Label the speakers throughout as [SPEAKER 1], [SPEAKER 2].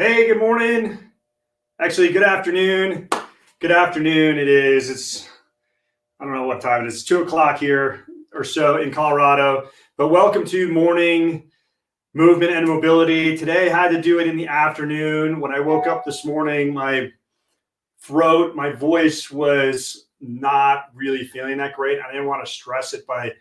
[SPEAKER 1] Hey, good morning. Actually, good afternoon. Good afternoon. It is. I don't know what time it is. It's 2 o'clock here or so in Colorado. But welcome to morning movement and mobility. Today, I had to do it in the afternoon. When I woke up this morning, my throat, my voice was not really feeling that great. I didn't want to stress it by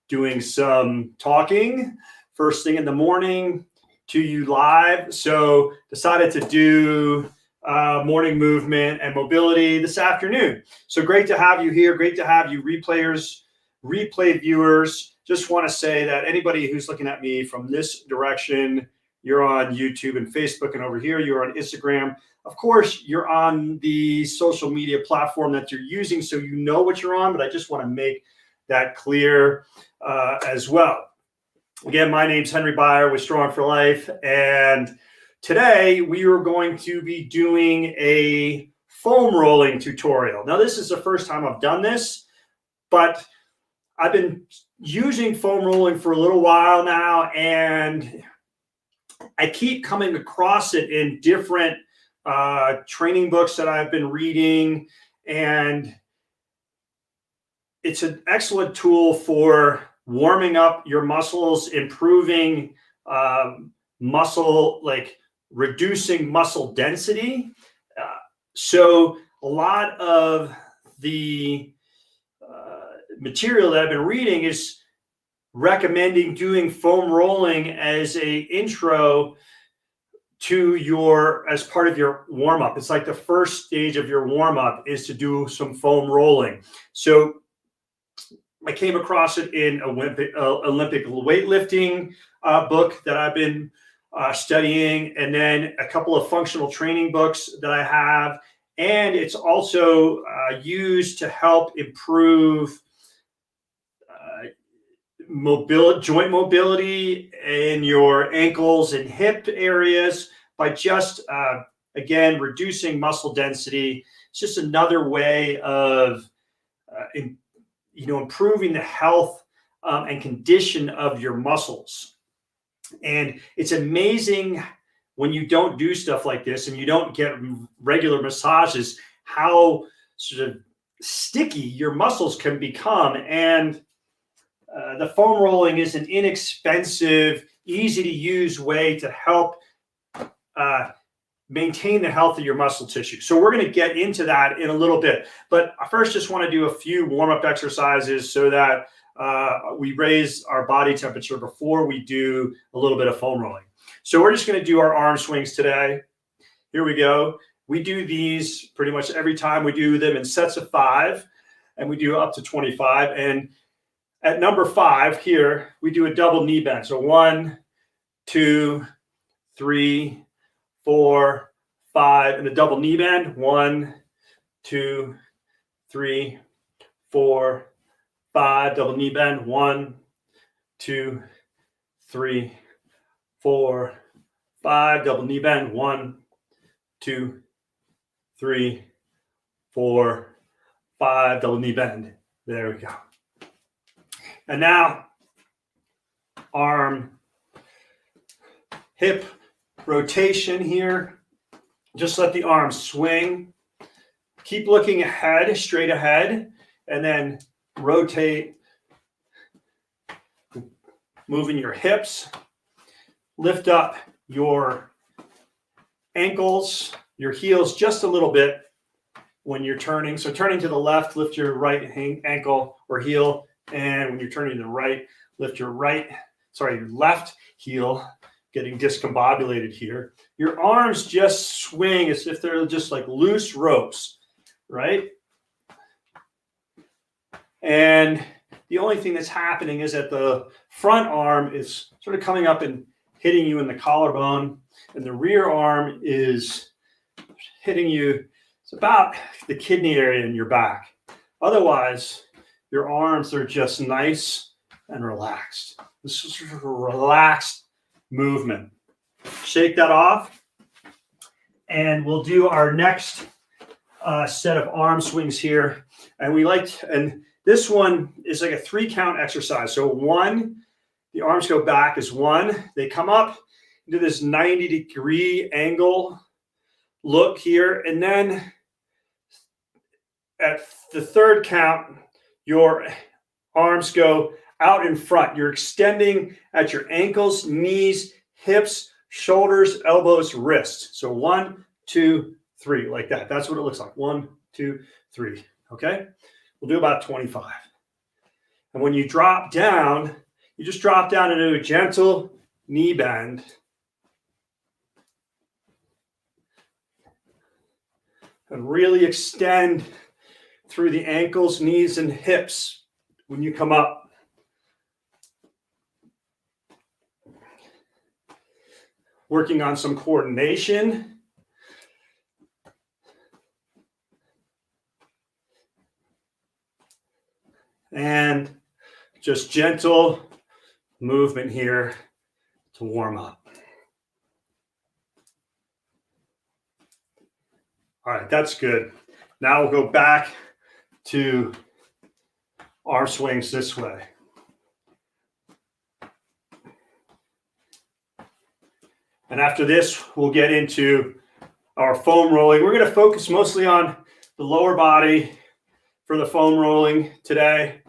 [SPEAKER 1] doing some talking first thing in the morning to you live. So decided to do morning movement and mobility this afternoon. So great to have you here. Great to have you replayers, replay viewers. Just want to say that anybody who's looking at me from this direction, you're on YouTube and Facebook, and over here you're on Instagram. Of course, you're on the social media platform that you're using, so you know what you're on, but I just want to make that clear as well. Again, my name's Henry Byer with Strong for Life, and today we are going to be doing a foam rolling tutorial. Now, this is the first time I've done this, but I've been using foam rolling for a little while now, and I keep coming across it in different training books that I've been reading, and it's an excellent tool for warming up your muscles, improving muscle, like reducing muscle density. So a lot of the material that I've been reading is recommending doing foam rolling as a intro to as part of your warm-up. It's like the first stage of your warm-up is to do some foam rolling. So I came across it in Olympic weightlifting book that I've been studying, and then a couple of functional training books that I have. And it's also used to help improve joint mobility in your ankles and hip areas by just, again, reducing muscle density. It's just another way of improving the health and condition of your muscles. And it's amazing when you don't do stuff like this and you don't get regular massages, how sort of sticky your muscles can become. And the foam rolling is an inexpensive, easy to use way to help maintain the health of your muscle tissue. So we're going to get into that in a little bit. But I first just want to do a few warm-up exercises so that we raise our body temperature before we do a little bit of foam rolling. So we're just going to do our arm swings today. Here we go. We do these pretty much every time. We do them in sets of 5, and we do up to 25. And at number 5 here, we do a double knee bend. So 1, 2, 3, 4, 5, and a double knee bend. 1, 2, 3, 4, 5. Double knee bend. 1, 2, 3, 4, 5. Double knee bend. 1, 2, 3, 4, 5. Double knee bend. There we go. And now, arm, hip rotation here. Just let the arm swing. Keep looking ahead, straight ahead, and then rotate, moving your hips. Lift up your ankles, your heels just a little bit when you're turning. So turning to the left, lift your right ankle or heel. And when you're turning to the right, lift your your left heel, getting discombobulated here. Your arms just swing as if they're just like loose ropes, right? And the only thing that's happening is that the front arm is sort of coming up and hitting you in the collarbone, and the rear arm is hitting you. It's about the kidney area in your back. Otherwise, your arms are just nice and relaxed. This is a relaxed movement. Shake that off, and we'll do our next set of arm swings here. And this one is like a 3-count exercise. So 1, the arms go back is 1, they come up, into this 90-degree angle look here. And then at the third count, your arms go out in front. You're extending at your ankles, knees, hips, shoulders, elbows, wrists. So 1, 2, 3, like that. That's what it looks like. 1, 2, 3. Okay. We'll do about 25. And when you drop down, you just drop down into a gentle knee bend. And really extend through the ankles, knees, and hips when you come up. Working on some coordination. And just gentle movement here to warm up. All right, that's good. Now we'll go back to our swings this way. And after this, we'll get into our foam rolling. We're going to focus mostly on the lower body for the foam rolling today,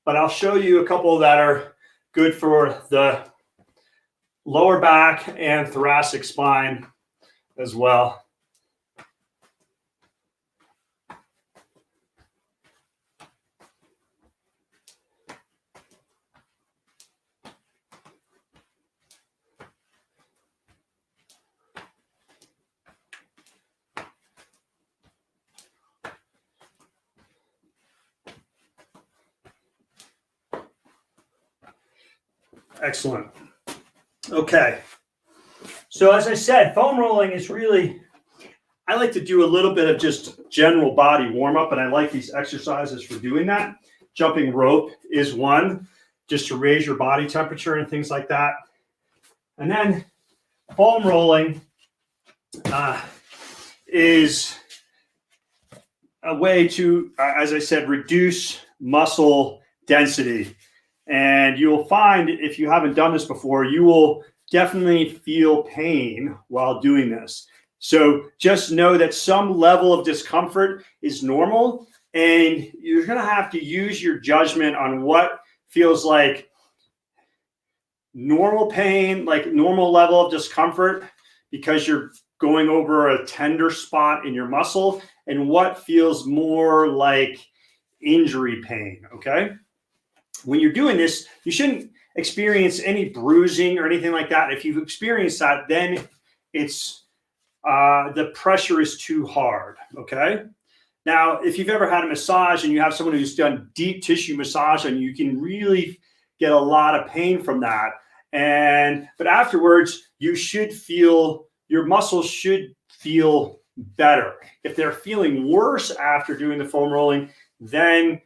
[SPEAKER 1] but I'll show you a couple that are good for the lower back and thoracic spine as well. Excellent. Okay. So as I said, foam rolling is really, I like to do a little bit of just general body warm up, and I like these exercises for doing that. Jumping rope is one, just to raise your body temperature and things like that. And then foam rolling is a way to, as I said, reduce muscle density. And you'll find, if you haven't done this before, you will definitely feel pain while doing this. So just know that some level of discomfort is normal, and you're going to have to use your judgment on what feels like normal pain, like normal level of discomfort, because you're going over a tender spot in your muscle, and what feels more like injury pain, okay? When you're doing this, you shouldn't experience any bruising or anything like that. If you've experienced that, then it's the pressure is too hard, okay? Now, if you've ever had a massage and you have someone who's done deep tissue massage on you, you can really get a lot of pain from that. But afterwards, you should feel, your muscles should feel better. If they're feeling worse after doing the foam rolling, then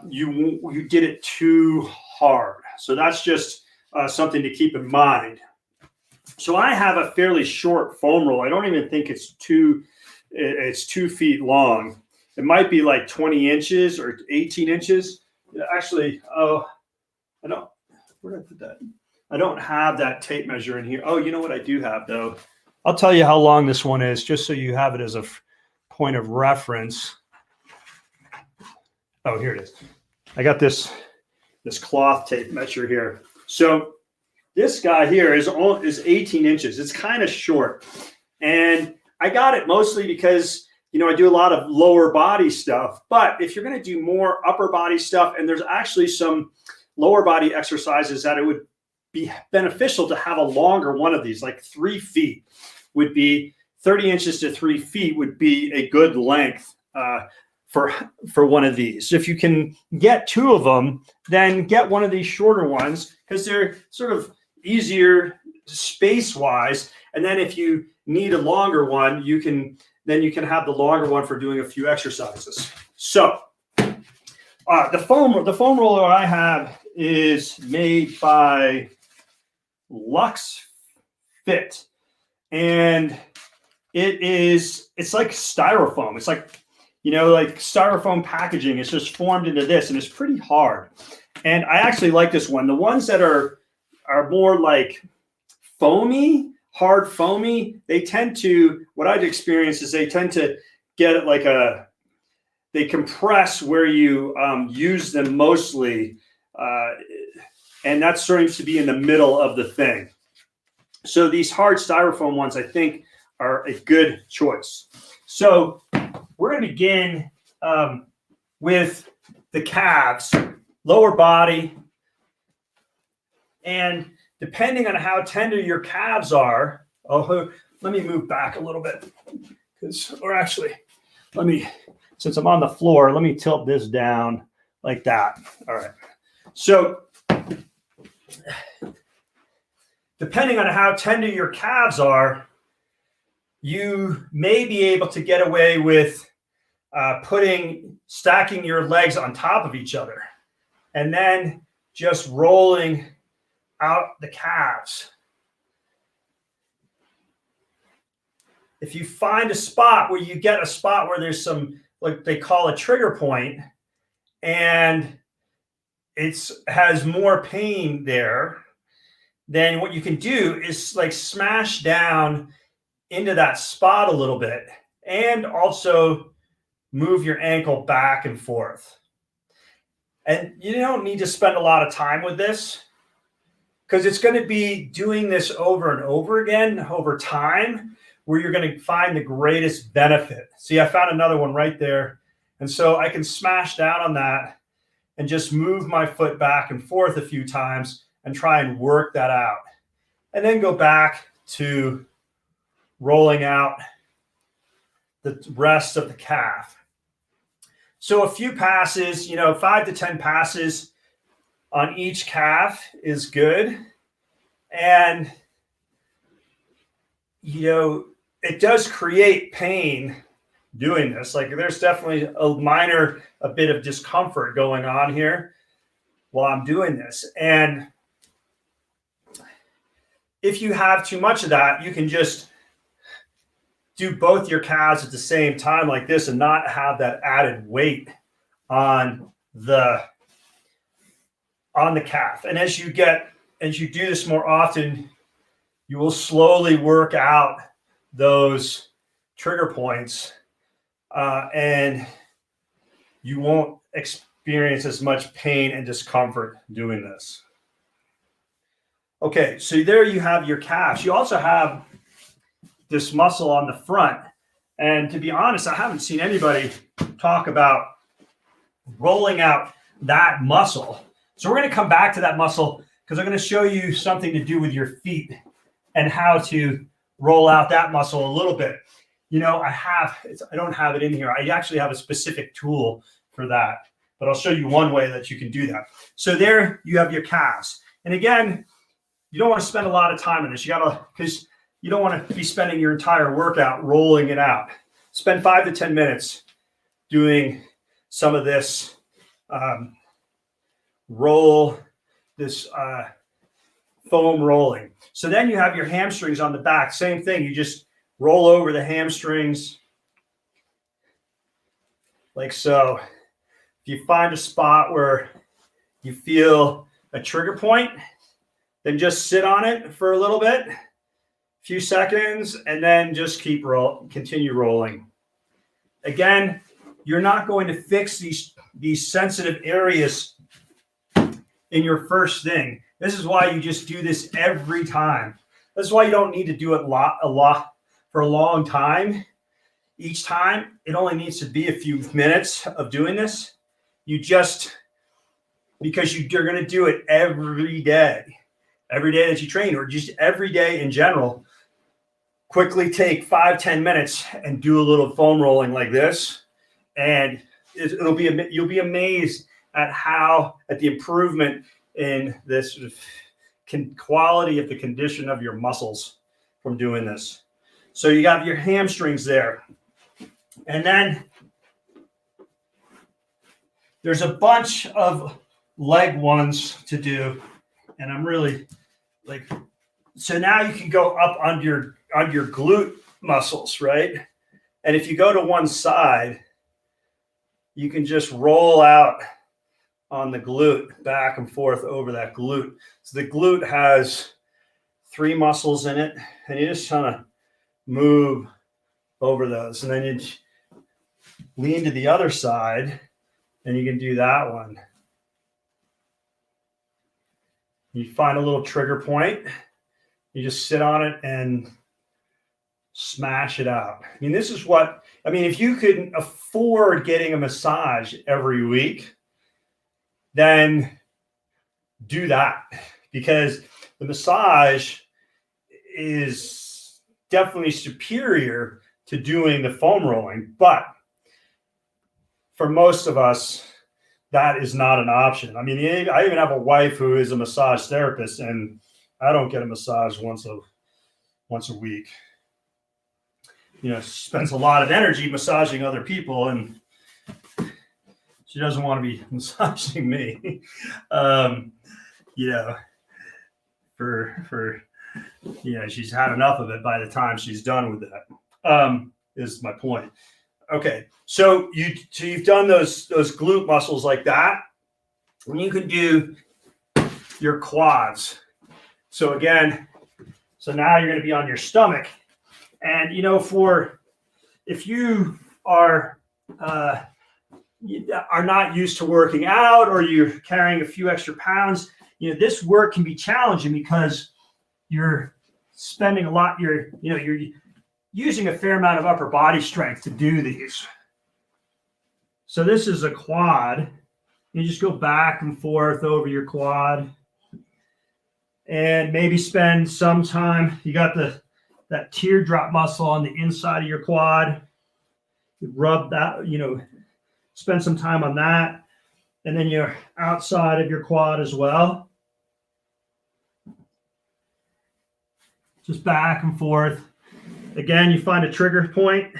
[SPEAKER 1] you did it too hard. So that's just something to keep in mind. So I have a fairly short foam roll. I don't even think it's 2 feet long. It might be like 20 inches or 18 inches. Actually, where did I put that? I don't have that tape measure in here. Oh, you know what I do have though? I'll tell you how long this one is, just so you have it as a point of reference. Oh, here it is. I got this cloth tape measure here. So this guy here is 18 inches. It's kind of short. And I got it mostly because, I do a lot of lower body stuff. But if you're going to do more upper body stuff, and there's actually some lower body exercises that it would be beneficial to have a longer one of these, like 3 feet would be 30 inches to 3 feet would be a good length for one of these. So if you can get 2 of them, then get one of these shorter ones, because they're sort of easier space-wise. And then if you need a longer one, you can have the longer one for doing a few exercises. So the foam roller I have is made by Lux Fit, and it's like styrofoam. It's like like styrofoam packaging. It's just formed into this, and it's pretty hard. And I actually like this one. The ones that are more like foamy, hard foamy, they tend to, what I've experienced is they tend to get it like they compress where you use them mostly. And that seems to be in the middle of the thing. So these hard styrofoam ones, I think, are a good choice. So we're going to begin with the calves, lower body. And depending on how tender your calves are, let me move back a little bit. Or actually, since I'm on the floor, let me tilt this down like that. All right. So depending on how tender your calves are, you may be able to get away with stacking your legs on top of each other and then just rolling out the calves. If you find a spot where you get a spot where there's some, like they call a trigger point, and it has more pain there, then what you can do is like smash down into that spot a little bit and also move your ankle back and forth. And you don't need to spend a lot of time with this because it's going to be doing this over and over again over time where you're going to find the greatest benefit. See, I found another one right there. And so I can smash down on that and just move my foot back and forth a few times and try and work that out. And then go back to rolling out the rest of the calf. So a few passes, 5 to 10 passes on each calf is good. And, it does create pain doing this. Like there's definitely a bit of discomfort going on here while I'm doing this. And if you have too much of that, you can just do both your calves at the same time like this and not have that added weight on the calf. And as you do this more often, you will slowly work out those trigger points and you won't experience as much pain and discomfort doing this. Okay, so there you have your calves. You also have this muscle on the front. And to be honest, I haven't seen anybody talk about rolling out that muscle. So we're going to come back to that muscle because I'm going to show you something to do with your feet and how to roll out that muscle a little bit. I don't have it in here. I actually have a specific tool for that, but I'll show you one way that you can do that. So there you have your calves. And again, you don't want to spend a lot of time on this. Because you don't want to be spending your entire workout rolling it out. Spend 5 to 10 minutes doing some of this foam rolling. So then you have your hamstrings on the back. Same thing. You just roll over the hamstrings like so. If you find a spot where you feel a trigger point, then just sit on it for a little bit, a few seconds, and then just continue rolling. Again, you're not going to fix these sensitive areas in your first thing. This is why you just do this every time. This is why you don't need to do it a lot for a long time. Each time, it only needs to be a few minutes of doing this. Because you're going to do it every day that you train, or just every day in general. Quickly take 5-10 minutes and do a little foam rolling like this, and you'll be amazed at the improvement in this sort of quality of the condition of your muscles from doing this. So you got your hamstrings there, and then there's a bunch of leg ones to do, and I'm really so now you can go up on your glute muscles, right? And if you go to one side, you can just roll out on the glute back and forth over that glute. So the glute has 3 muscles in it, and you just kind of move over those. And then you lean to the other side, and you can do that one. You find a little trigger point. You just sit on it and smash it out. I mean, this is what, I mean, if you could afford getting a massage every week, then do that, because the massage is definitely superior to doing the foam rolling. But for most of us, that is not an option. I mean, I even have a wife who is a massage therapist, and I don't get a massage once a week. You know, she spends a lot of energy massaging other people, and she doesn't want to be massaging me. You know, for you know, she's had enough of it by the time she's done with that. Is my point. Okay, so you've done those glute muscles like that, and you can do your quads. So again, so now you're going to be on your stomach, and you know, if you are not used to working out, or you're carrying a few extra pounds, you know, this work can be challenging because you're spending a lot. You're using a fair amount of upper body strength to do these. So this is a quad. You just go back and forth over your quad, and maybe spend some time. You got that teardrop muscle on the inside of your quad. You rub that, you know, spend some time on that. And then you're outside of your quad as well. Just back and forth. Again, you find a trigger point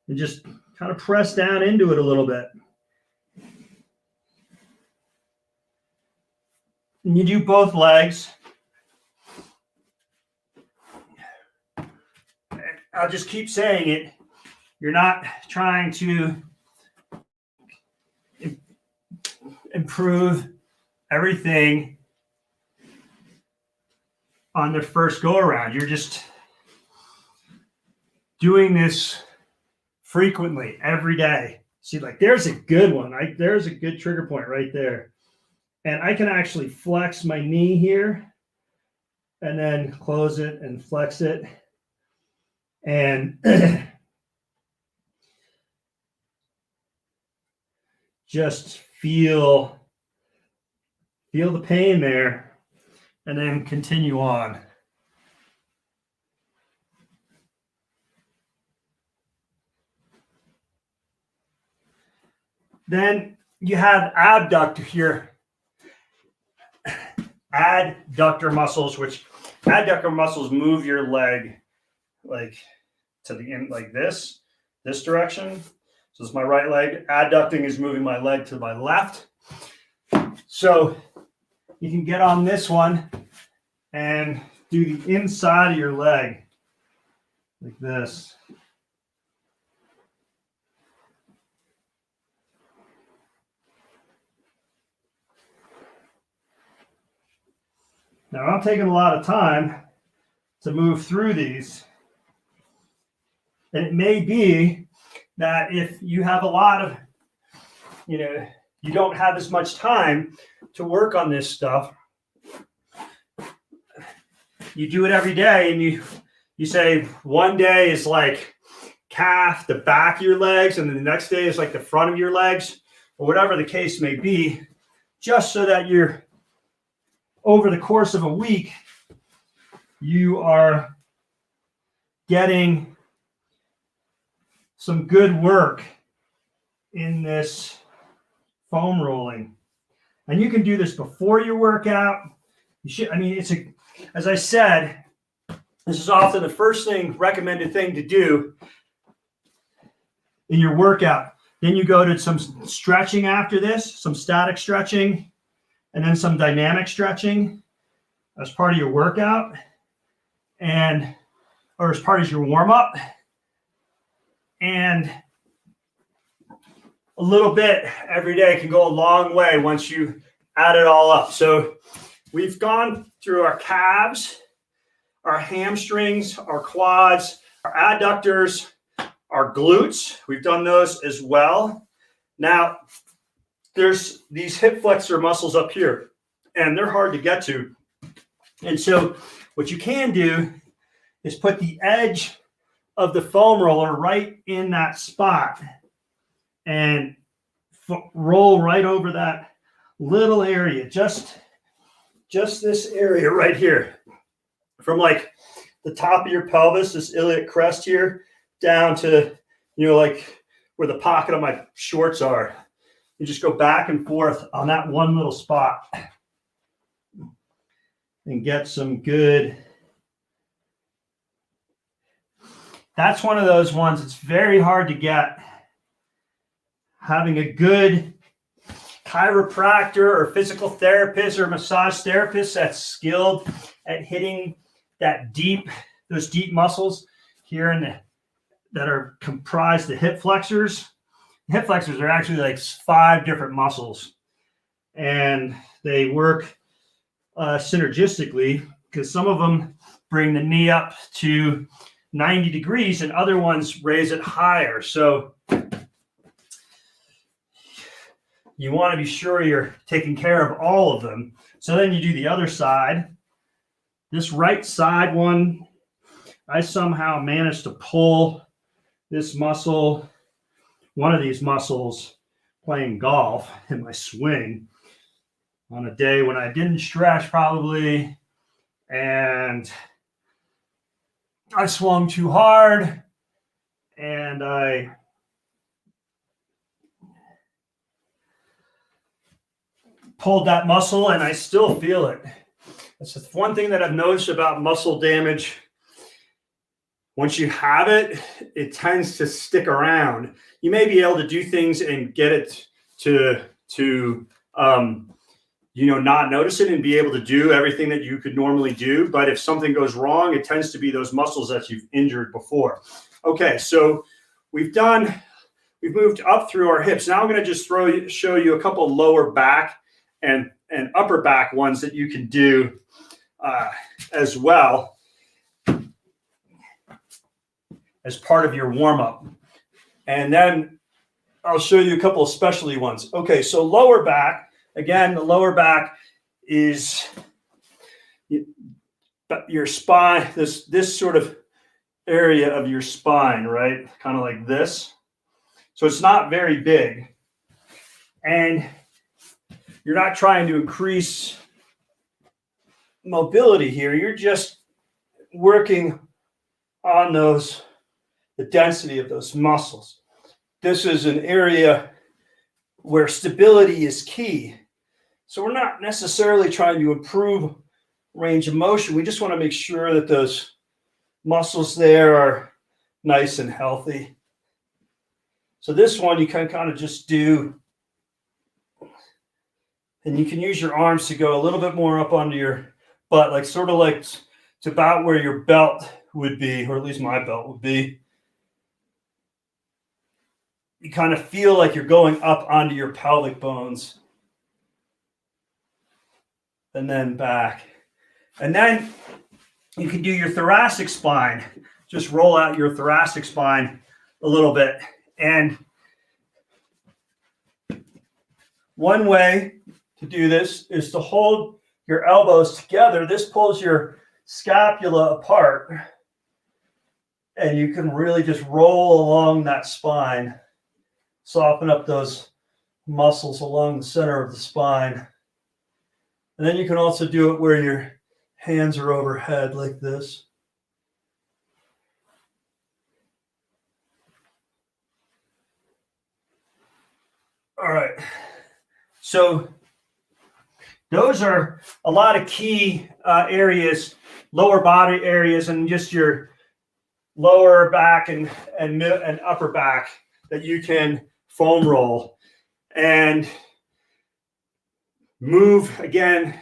[SPEAKER 1] and just kind of press down into it a little bit. And you do both legs. I'll just keep saying it. You're not trying to improve everything on the first go around. You're just doing this frequently every day. See, like, there's a good one. There's a good trigger point right there. And I can actually flex my knee here and then close it and flex it. And just feel the pain there, and then continue on. Then you have adductor muscles, which adductor muscles move your leg like to the end, like this direction. So it's my right leg. Adducting is moving my leg to my left. So you can get on this one and do the inside of your leg like this. Now, I'm taking a lot of time to move through these. And it may be that if you have a lot of, you don't have as much time to work on this stuff, you do it every day, and you say one day is like calf, the back of your legs, and then the next day is like the front of your legs, or whatever the case may be, just so that you're, over the course of a week, you are getting some good work in this foam rolling. And you can do this before your workout. You should, as I said, this is often the first recommended thing to do in your workout. Then you go to some stretching after this, some static stretching, and then some dynamic stretching as part of your workout, or as part of your warm-up. And a little bit every day can go a long way once you add it all up. So we've gone through our calves, our hamstrings, our quads, our adductors, our glutes. We've done those as well. Now, there's these hip flexor muscles up here, and they're hard to get to. And so what you can do is put the edge of the foam roller right in that spot and roll right over that little area, just this area right here, from like the top of your pelvis, this iliac crest here, down to, like where the pocket of my shorts are. You just go back and forth on that one little spot and get some good. That's one of those ones it's very hard to get. Having a good chiropractor or physical therapist or massage therapist that's skilled at hitting those deep muscles here that are comprised of hip flexors. Hip flexors are actually like 5 different muscles, and they work synergistically, because some of them bring the knee up to 90 degrees and other ones raise it higher. So you want to be sure you're taking care of all of them. So then you do the other side. This right side one, I somehow managed to pull this muscle, one of these muscles, playing golf in my swing on a day when I didn't stretch probably, and I swung too hard, and I pulled that muscle, and I still feel it. That's the one thing that I've noticed about muscle damage. Once you have it, it tends to stick around. You may be able to do things and get it to not notice it and be able to do everything that you could normally do. But if something goes wrong, it tends to be those muscles that you've injured before. Okay, so we've moved up through our hips. Now I'm going to just show you a couple lower back and upper back ones that you can do as well as part of your warm-up. And then I'll show you a couple of specialty ones. Okay, so lower back. Again, the lower back is your spine, this sort of area of your spine, right? Kind of like this. So it's not very big. And you're not trying to increase mobility here. You're just working on the density of those muscles. This is an area where stability is key. So we're not necessarily trying to improve range of motion. We just want to make sure that those muscles there are nice and healthy. So this one you can kind of just do, and you can use your arms to go a little bit more up onto your butt, like sort of like it's about where your belt would be, or at least my belt would be. You kind of feel like you're going up onto your pelvic bones. And then back. And then you can do your thoracic spine. Just roll out your thoracic spine a little bit. And one way to do this is to hold your elbows together. This pulls your scapula apart. And you can really just roll along that spine. Soften up those muscles along the center of the spine. And then you can also do it where your hands are overhead like this. All right. So those are a lot of key areas, lower body areas, and just your lower back and upper back that you can foam roll and move. Again,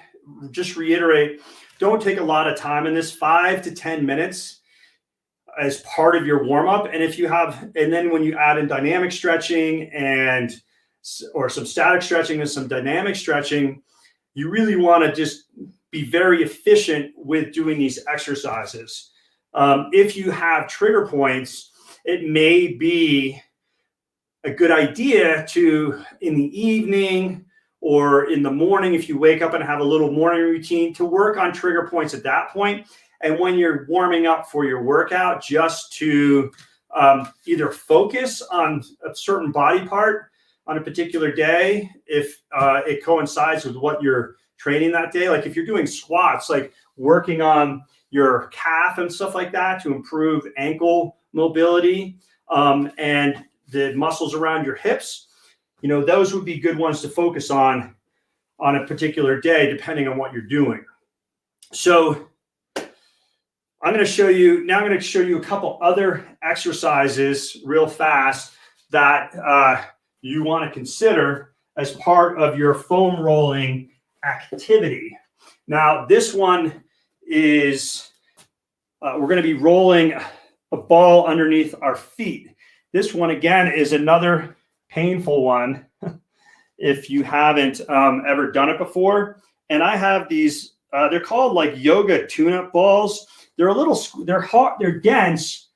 [SPEAKER 1] just reiterate, don't take a lot of time in this, 5 to 10 minutes as part of your warm-up. And then when you add in dynamic stretching or some static stretching and some dynamic stretching, you really want to just be very efficient with doing these exercises. If you have trigger points, it may be a good idea to, in the evening or in the morning, if you wake up and have a little morning routine, to work on trigger points at that point. And when you're warming up for your workout, just to either focus on a certain body part on a particular day, if it coincides with what you're training that day. Like if you're doing squats, like working on your calf and stuff like that to improve ankle mobility and the muscles around your hips, you know, those would be good ones to focus on a particular day, depending on what you're doing. So I'm going to show you a couple other exercises real fast that you want to consider as part of your foam rolling activity. Now, this one is, we're going to be rolling a ball underneath our feet. This one, again, is another painful one if you haven't ever done it before. And I have these, they're called like yoga tune-up balls. They're they're hard, they're dense.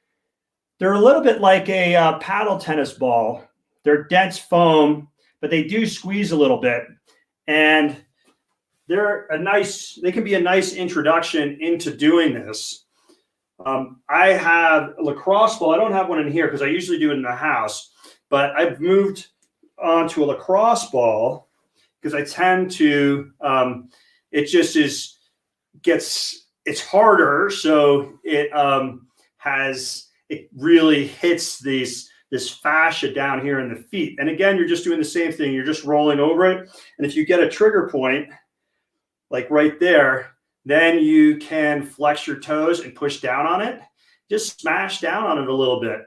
[SPEAKER 1] They're a little bit like a paddle tennis ball. They're dense foam, but they do squeeze a little bit. And they can be a nice introduction into doing this. I have a lacrosse ball. I don't have one in here because I usually do it in the house, but I've moved on to a lacrosse ball because I tend to, it's harder. So it really hits this fascia down here in the feet. And again, you're just doing the same thing. You're just rolling over it. And if you get a trigger point, like right there, then you can flex your toes and push down on it. Just smash down on it a little bit.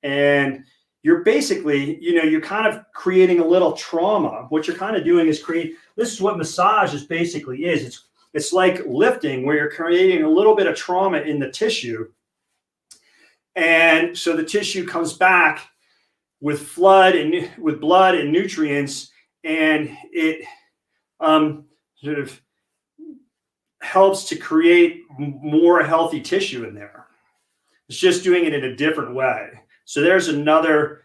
[SPEAKER 1] And you're basically, you're kind of creating a little trauma. What you're kind of doing is this is what massage basically is. It's like lifting, where you're creating a little bit of trauma in the tissue. And so the tissue comes back with blood and nutrients, and it sort of helps to create more healthy tissue in there. It's just doing it in a different way. So there's another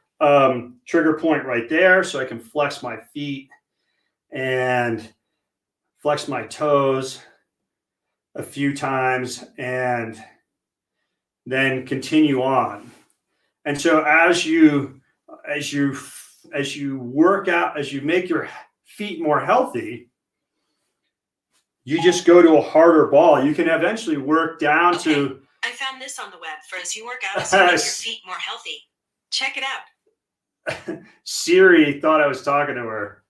[SPEAKER 1] trigger point right there. So I can flex my feet and flex my toes a few times and then continue on. And so as you work out, as you make your feet more healthy, you just go to a harder ball. You can eventually work down to.
[SPEAKER 2] I found this on the web for as you work out to make your feet more healthy. Check it out.
[SPEAKER 1] Siri thought I was talking to her.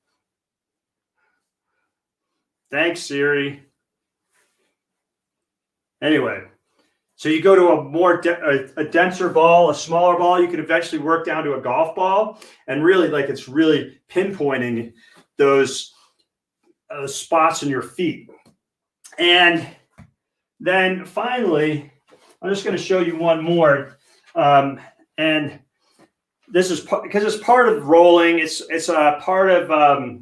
[SPEAKER 1] Thanks, Siri. Anyway, so you go to a more a denser ball, a smaller ball. You can eventually work down to a golf ball, and really, it's really pinpointing those spots in your feet. And then finally, I'm just going to show you one more. And this is because it's part of rolling. It's a part of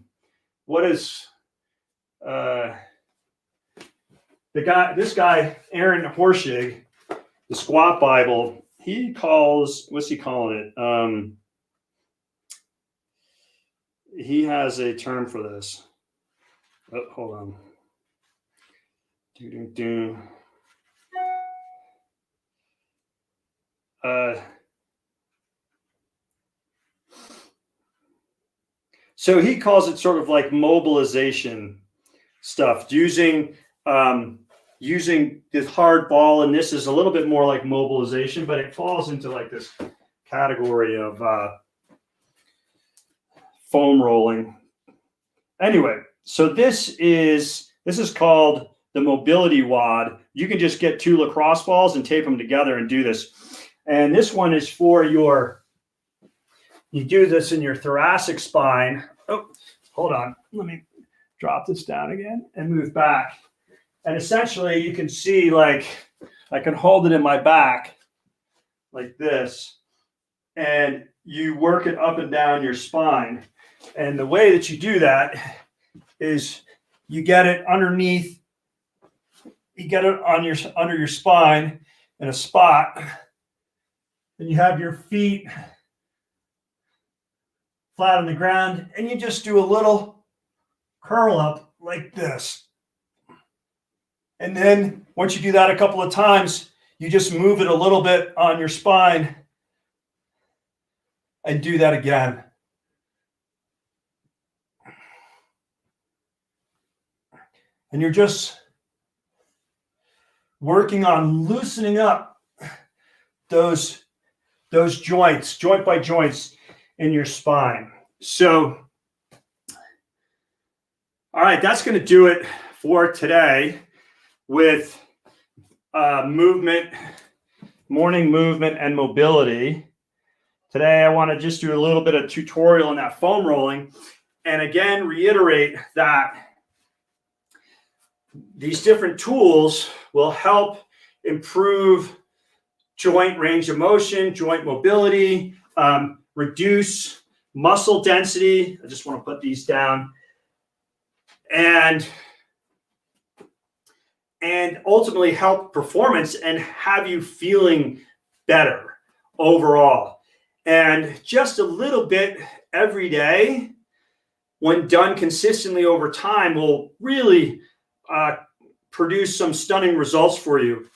[SPEAKER 1] what is this guy, Aaron Horschig, the Squat Bible. What's he calling it? He has a term for this. Oh, hold on. So he calls it sort of like mobilization stuff, using this hard ball, and this is a little bit more like mobilization, but it falls into like this category of foam rolling. Anyway, so this is called the mobility wad. You can just get 2 lacrosse balls and tape them together and do this. And this one is for you do this in your thoracic spine. Oh, hold on. Let me drop this down again and move back. And essentially you can see, like, I can hold it in my back like this, and you work it up and down your spine. And the way that you do that is you get it underneath you get it on under your spine in a spot, and you have your feet flat on the ground, and you just do a little curl up like this. And then once you do that a couple of times, you just move it a little bit on your spine and do that again. And you're just working on loosening up those joints, joint by joints in your spine. So, all right, that's going to do it for today with movement, morning movement and mobility. Today, I want to just do a little bit of tutorial on that foam rolling. And again, reiterate that these different tools will help improve joint range of motion, joint mobility, reduce muscle density. I just want to put these down. And ultimately help performance and have you feeling better overall. And just a little bit every day, when done consistently over time, will really produce some stunning results for you.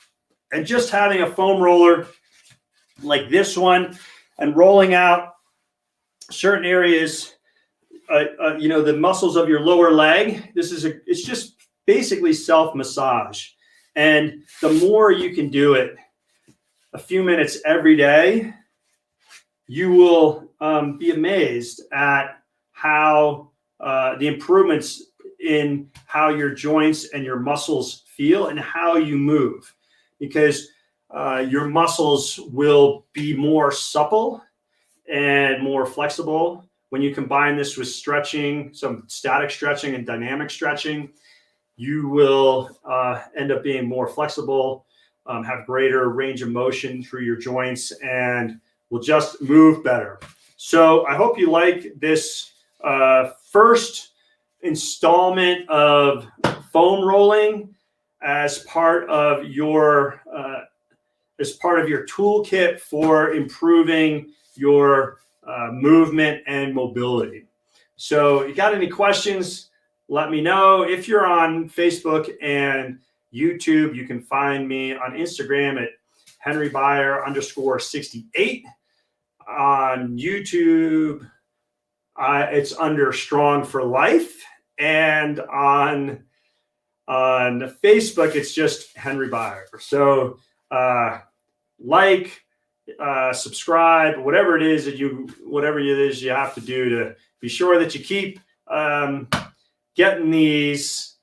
[SPEAKER 1] And just having a foam roller like this one and rolling out certain areas, the muscles of your lower leg, it's just basically self-massage. And the more you can do it a few minutes every day, you will be amazed at how the improvements in how your joints and your muscles feel and how you move, because your muscles will be more supple and more flexible when you combine this with stretching, some static stretching and dynamic stretching. You will end up being more flexible, have greater range of motion through your joints, and will just move better. So I hope you like this first installment of foam rolling as part of your toolkit for improving your movement and mobility. So you got any questions? Let me know. If you're on Facebook and YouTube, you can find me on Instagram at henrybeyer_68. On YouTube, it's under Strong for Life. And on Facebook, it's just Henry Beyer. So subscribe, whatever it is you have to do to be sure that you keep getting these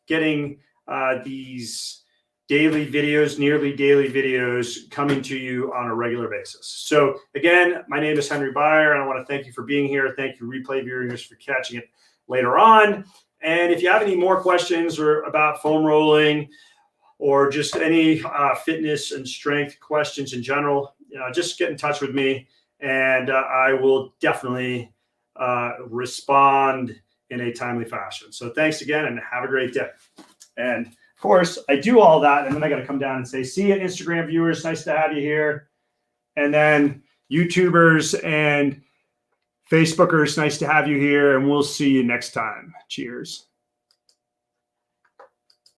[SPEAKER 1] daily videos, nearly daily videos coming to you on a regular basis. So again, my name is Henry Beyer, and I want to thank you for being here. Thank you, replay viewers, for catching it later on. And if you have any more questions or about foam rolling or just any fitness and strength questions in general, just get in touch with me, and I will definitely respond in a timely fashion. So thanks again, and have a great day. And of course, I do all that, and then I got to come down and say, see you, Instagram viewers. Nice to have you here. And then YouTubers and Facebookers, nice to have you here, and we'll see you next time. Cheers.